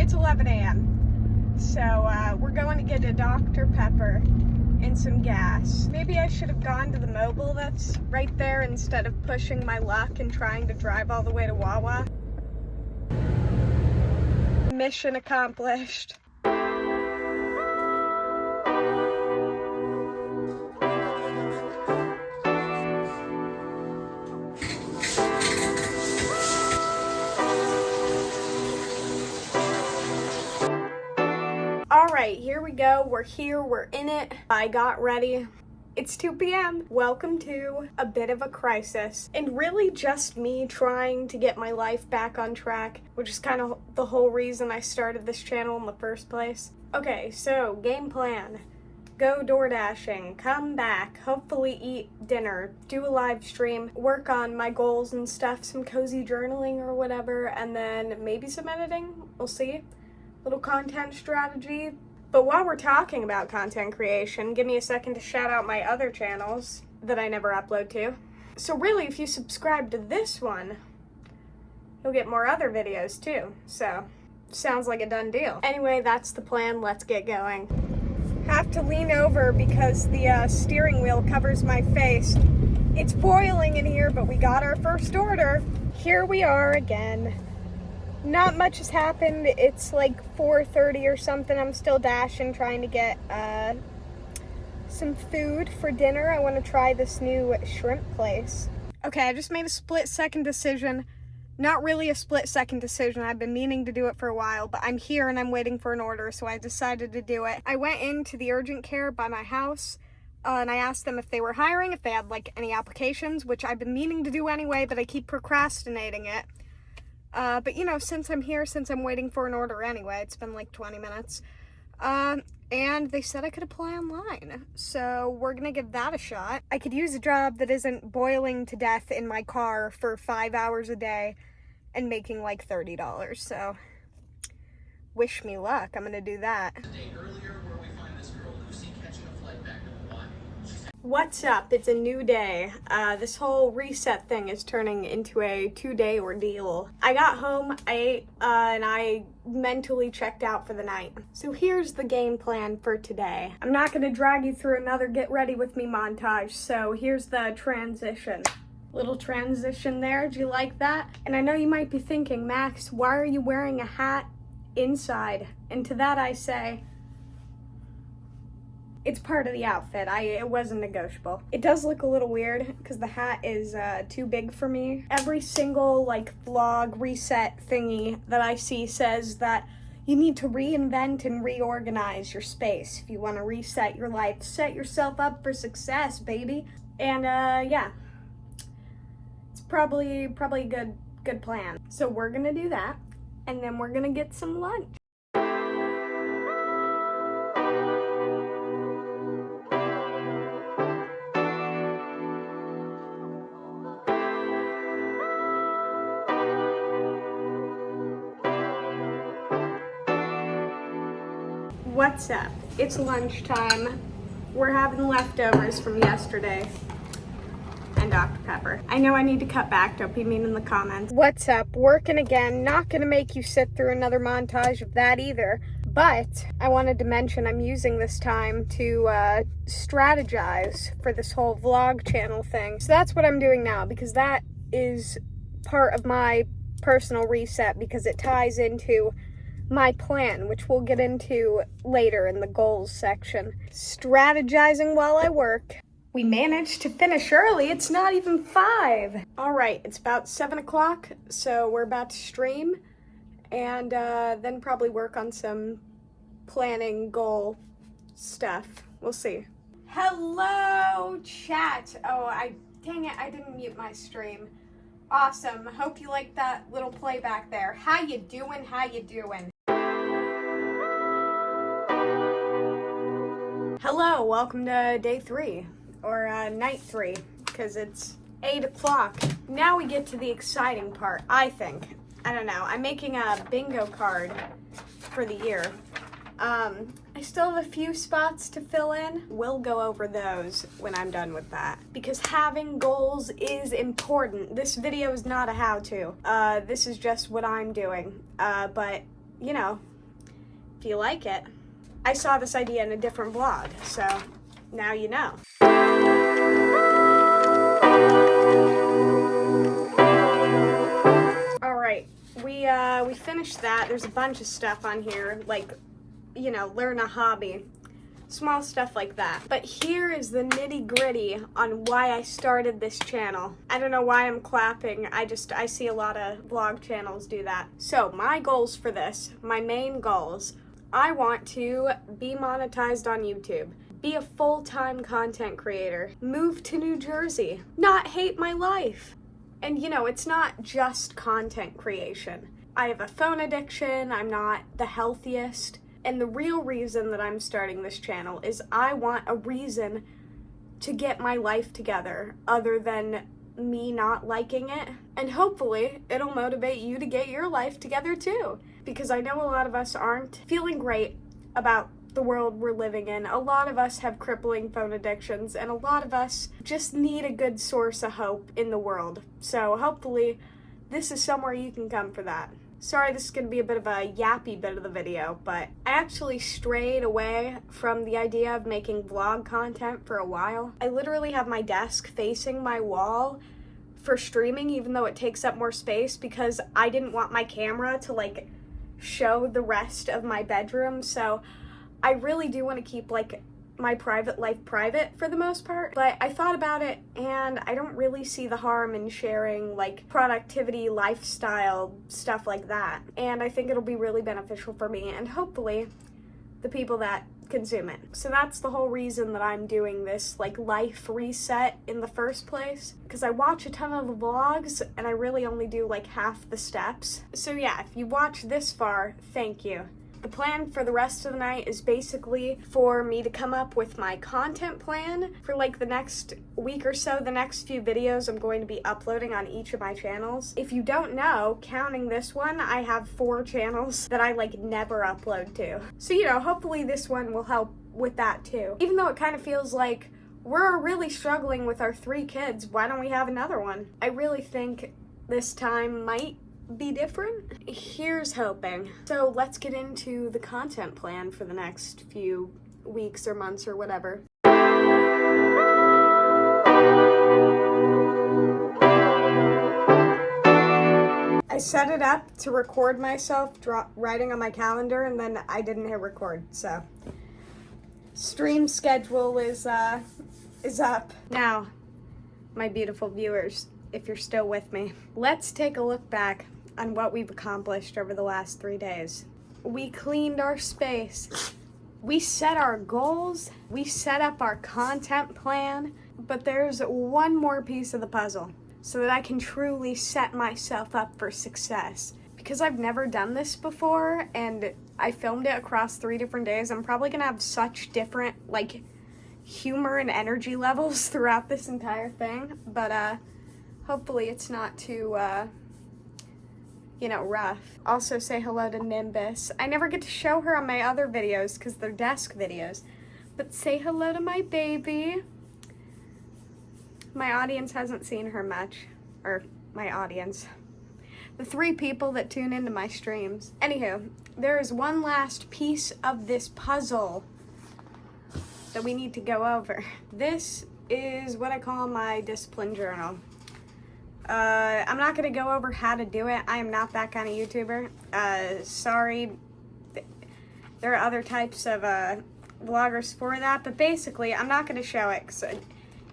It's 11 a.m. So we're going to get a Dr. Pepper and some gas. Maybe I should have gone to the Mobil that's right there instead of pushing my luck and trying to drive all the way to Wawa. Mission accomplished. Alright, here we go. We're here, we're in it. I got ready. It's 2 p.m. Welcome to a bit of a crisis, and really just me trying to get my life back on track, which is kind of the whole reason I started this channel in the first place. Okay, so game plan. Go door dashing, come back, hopefully eat dinner, do a live stream, work on my goals and stuff, some cozy journaling or whatever, and then maybe some editing. We'll see. Little content strategy. But while we're talking about content creation, give me a second to shout out my other channels that I never upload to. So really, if you subscribe to this one, you'll get more other videos too. So, sounds like a done deal. Anyway, that's the plan. Let's get going. Have to lean over because the steering wheel covers my face. It's boiling in here, but we got our first order. Here we are again. Not much has happened. It's like 4:30 or something. I'm still dashing, trying to get some food for dinner. I want to try this new shrimp place. Okay, I just made a split-second decision. Not really a split-second decision. I've been meaning to do it for a while, but I'm here and I'm waiting for an order, so I decided to do it. I went into the urgent care by my house, and I asked them if they were hiring, if they had like any applications, which I've been meaning to do anyway, but I keep procrastinating it. But you know, since I'm here, since I'm waiting for an order anyway, it's been like 20 minutes, and they said I could apply online, so we're gonna give that a shot. I could use a job that isn't boiling to death in my car for 5 hours a day and making like $30, so wish me luck. I'm gonna do that. What's up? It's a new day. This whole reset thing is turning into a 2-day ordeal. I got home, I ate, and I mentally checked out for the night. So here's the game plan for today. I'm not gonna drag you through another get ready with me montage, so here's the transition. Little transition there, do you like that? And I know you might be thinking, Max, why are you wearing a hat inside? And to that I say, it's part of the outfit. It wasn't negotiable. It does look a little weird because the hat is too big for me. Every single like vlog reset thingy that I see says that you need to reinvent and reorganize your space if you want to reset your life. Set yourself up for success, baby. And yeah, it's probably a good plan. So we're gonna do that, and then we're gonna get some lunch. What's up? It's lunchtime. We're having leftovers from yesterday and Dr. Pepper. I know I need to cut back, don't be mean in the comments. What's up? Working again. Not gonna make you sit through another montage of that either, but I wanted to mention I'm using this time to strategize for this whole vlog channel thing. So that's what I'm doing now, because that is part of my personal reset, because it ties into my plan, which we'll get into later in the goals section. Strategizing while I work. We managed to finish early. It's not even 5. All right, it's about 7 o'clock, so we're about to stream, and then probably work on some planning goal stuff. We'll see. Hello, chat. Oh, dang it, I didn't mute my stream. Awesome. Hope you like that little playback there. How you doing? How you doing? Hello, welcome to day 3, or night 3, because it's 8 o'clock. Now we get to the exciting part, I think. I don't know. I'm making a bingo card for the year. I still have a few spots to fill in. We'll go over those when I'm done with that, because having goals is important. This video is not a how-to. This is just what I'm doing. But, you know, Do you like it? I saw this idea in a different vlog, so now you know. Alright, we finished that. There's a bunch of stuff on here, like, you know, learn a hobby. Small stuff like that. But here is the nitty-gritty on why I started this channel. I don't know why I'm clapping. I see a lot of vlog channels do that. So my goals for this, my main goals, I want to be monetized on YouTube, be a full-time content creator, move to New Jersey, not hate my life. And you know, it's not just content creation. I have a phone addiction, I'm not the healthiest. And the real reason that I'm starting this channel is I want a reason to get my life together other than me not liking it. And hopefully it'll motivate you to get your life together too. Because I know a lot of us aren't feeling great about the world we're living in. A lot of us have crippling phone addictions, and a lot of us just need a good source of hope in the world. So hopefully this is somewhere you can come for that. Sorry, this is going to be a bit of a yappy bit of the video, but I actually strayed away from the idea of making vlog content for a while. I literally have my desk facing my wall for streaming, even though it takes up more space, because I didn't want my camera to like show the rest of my bedroom. So I really do want to keep like my private life private for the most part, but I thought about it and I don't really see the harm in sharing like productivity, lifestyle, stuff like that. And I think it'll be really beneficial for me and hopefully the people that consume it. So that's the whole reason that I'm doing this like life reset in the first place, because I watch a ton of the vlogs and I really only do like half the steps. So yeah, if you watch this far, thank you. The plan for the rest of the night is basically for me to come up with my content plan for like the next week or so. The next few videos I'm going to be uploading on each of my channels. If you don't know, counting this one, I have 4 channels that I like never upload to. So, you know, hopefully this one will help with that too. Even though it kind of feels like we're really struggling with our 3 kids, why don't we have another one? I really think this time might be different. Here's hoping. So let's get into the content plan for the next few weeks or months or whatever. I set it up to record myself writing on my calendar, and then I didn't hit record, so stream schedule is up. Now, my beautiful viewers, if you're still with me, let's take a look back on what we've accomplished over the last 3 days. We cleaned our space. We set our goals. We set up our content plan. But there's one more piece of the puzzle so that I can truly set myself up for success. Because I've never done this before and I filmed it across 3 different days, I'm probably gonna have such different like humor and energy levels throughout this entire thing. But hopefully it's not too you know, rough. Also say hello to Nimbus. I never get to show her on my other videos because they're desk videos. But say hello to my baby. My audience hasn't seen her much. Or my audience. The 3 people that tune into my streams. Anywho, there is one last piece of this puzzle that we need to go over. This is what I call my discipline journal. I'm not going to go over how to do it. I am not that kind of YouTuber. Sorry. There are other types of vloggers for that, but basically, I'm not going to show it because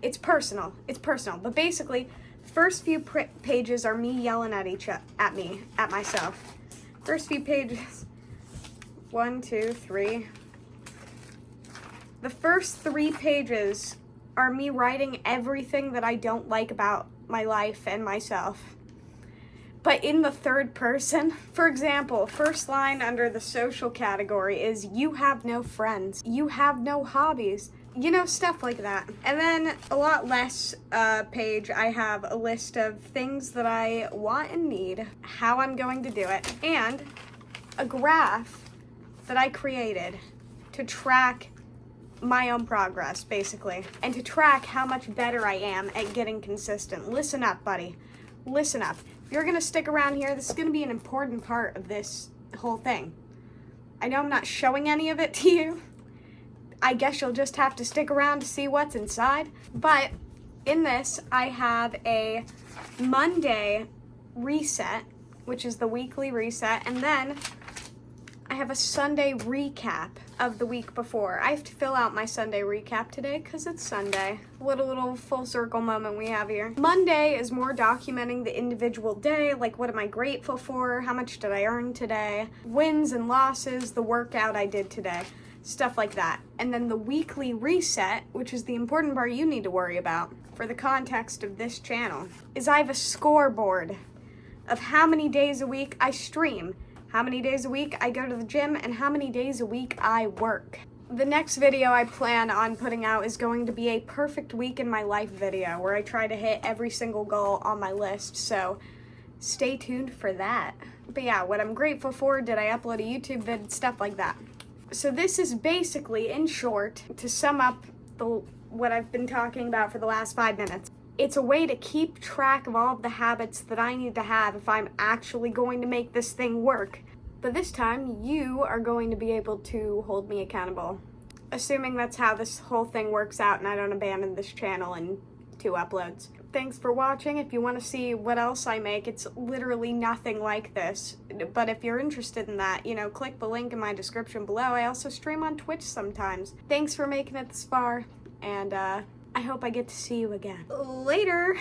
it's personal. It's personal. But basically, first few pages are me yelling at myself. First few pages. 1, 2, 3. The first 3 pages are me writing everything that I don't like about my life and myself, but in the third person. For example, first line under the social category is you have no friends, you have no hobbies, you know, stuff like that. And then a lot less page, I have a list of things that I want and need, how I'm going to do it, and a graph that I created to track my own progress, basically, and to track how much better I am at getting consistent. Listen up, buddy. Listen up. If you're gonna stick around here, this is gonna be an important part of this whole thing. I know I'm not showing any of it to you. I guess you'll just have to stick around to see what's inside. But in this, I have a Monday reset, which is the weekly reset, and then I have a Sunday recap of the week before. I have to fill out my Sunday recap today because it's Sunday. What a little full circle moment we have here. Monday is more documenting the individual day, like what am I grateful for, how much did I earn today, wins and losses, the workout I did today, stuff like that. And then the weekly reset, which is the important part you need to worry about for the context of this channel, is I have a scoreboard of how many days a week I stream, how many days a week I go to the gym, and how many days a week I work. The next video I plan on putting out is going to be a perfect week in my life video where I try to hit every single goal on my list, so stay tuned for that. But yeah, what I'm grateful for, did I upload a YouTube vid, stuff like that. So this is basically, in short, to sum up what I've been talking about for the last 5 minutes. It's a way to keep track of all of the habits that I need to have if I'm actually going to make this thing work. But this time, you are going to be able to hold me accountable. Assuming that's how this whole thing works out and I don't abandon this channel in 2 uploads. Thanks for watching. If you want to see what else I make, it's literally nothing like this. But if you're interested in that, click the link in my description below. I also stream on Twitch sometimes. Thanks for making it this far, and I hope I get to see you again. Later!